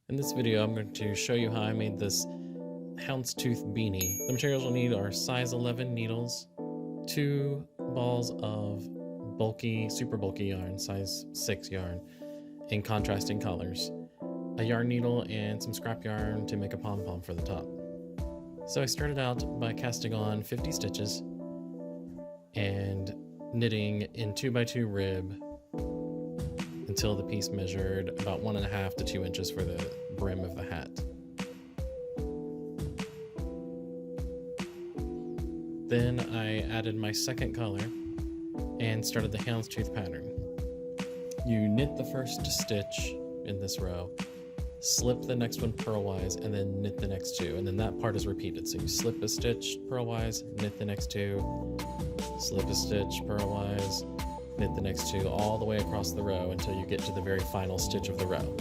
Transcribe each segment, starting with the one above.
In this video, I'm going to show you how I made this Houndstooth beanie. The materials you'll need are size 11 needles, 2 balls of bulky, super bulky yarn, size 6 yarn, in contrasting colors, a yarn needle, and some scrap yarn to make a pom-pom for the top. So I started out by casting on 50 stitches and knitting in 2x2 rib until the piece measured about 1.5 to 2 inches for the brim of the hat. Then I added my second color and started the houndstooth pattern. You knit the first stitch in this row, slip the next one purlwise, and then knit the next two, and then that part is repeated. So you slip a stitch purlwise, knit the next two, slip a stitch purlwise, knit the next two, all the way across the row until you get to the very final stitch of the row.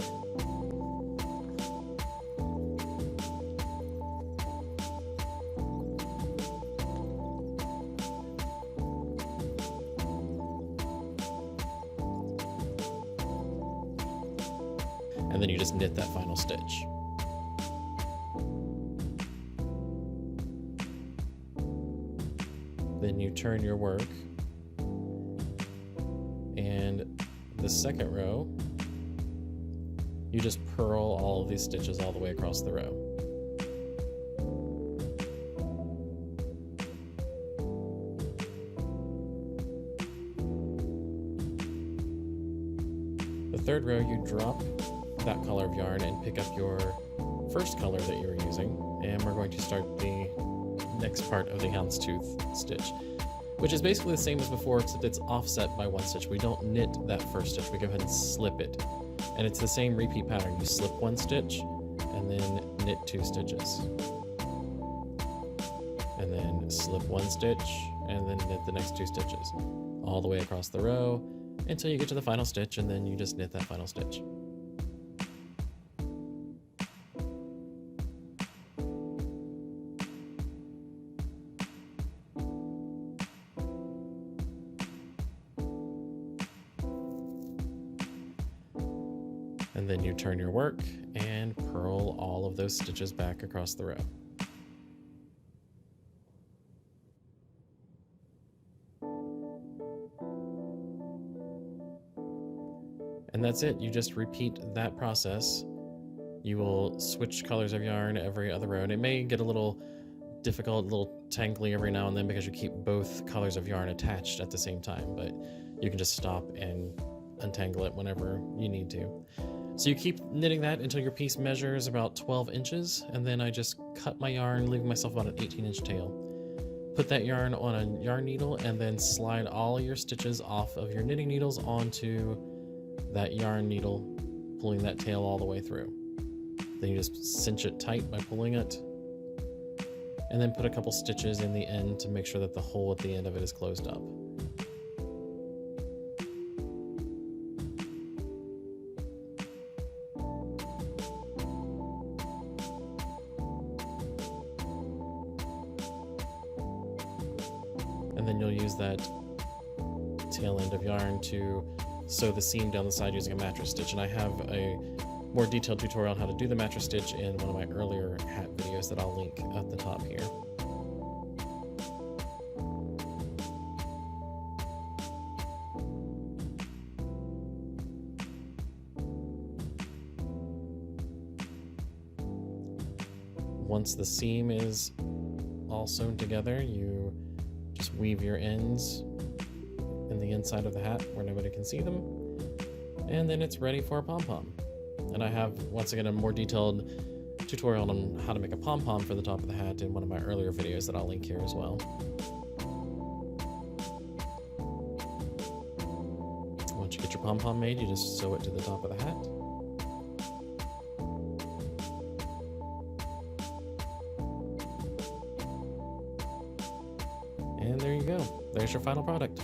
And then you just knit that final stitch. Then you turn your work, and the second row, you just purl all of these stitches all the way across the row. The third row, you drop that color of yarn and pick up your first color that you were using, and we're going to start the next part of the houndstooth stitch, which is basically the same as before, except it's offset by 1 stitch. We don't knit that first stitch, we go ahead and slip it, and it's the same repeat pattern. You slip 1 stitch and then knit 2 stitches, and then slip 1 stitch and then knit the next 2 stitches all the way across the row until you get to the final stitch, and then you just knit that final stitch. And then you turn your work and purl all of those stitches back across the row. And that's it. You just repeat that process. You will switch colors of yarn every other row, and it may get a little difficult, a little tangly every now and then because you keep both colors of yarn attached at the same time, but you can just stop and untangle it whenever you need to. So you keep knitting that until your piece measures about 12 inches, and then I just cut my yarn, leaving myself about an 18-inch tail. Put that yarn on a yarn needle and then slide all your stitches off of your knitting needles onto that yarn needle, pulling that tail all the way through. Then you just cinch it tight by pulling it, and then put a couple stitches in the end to make sure that the hole at the end of it is closed up. And then you'll use that tail end of yarn to sew the seam down the side using a mattress stitch. And I have a more detailed tutorial on how to do the mattress stitch in one of my earlier hat videos that I'll link at the top here. Once the seam is all sewn together, you just weave your ends in the inside of the hat where nobody can see them, and then it's ready for a pom-pom. And I have, once again, a more detailed tutorial on how to make a pom-pom for the top of the hat in one of my earlier videos that I'll link here as well. Once you get your pom-pom made, you just sew it to the top of the hat. And there you go. There's your final product.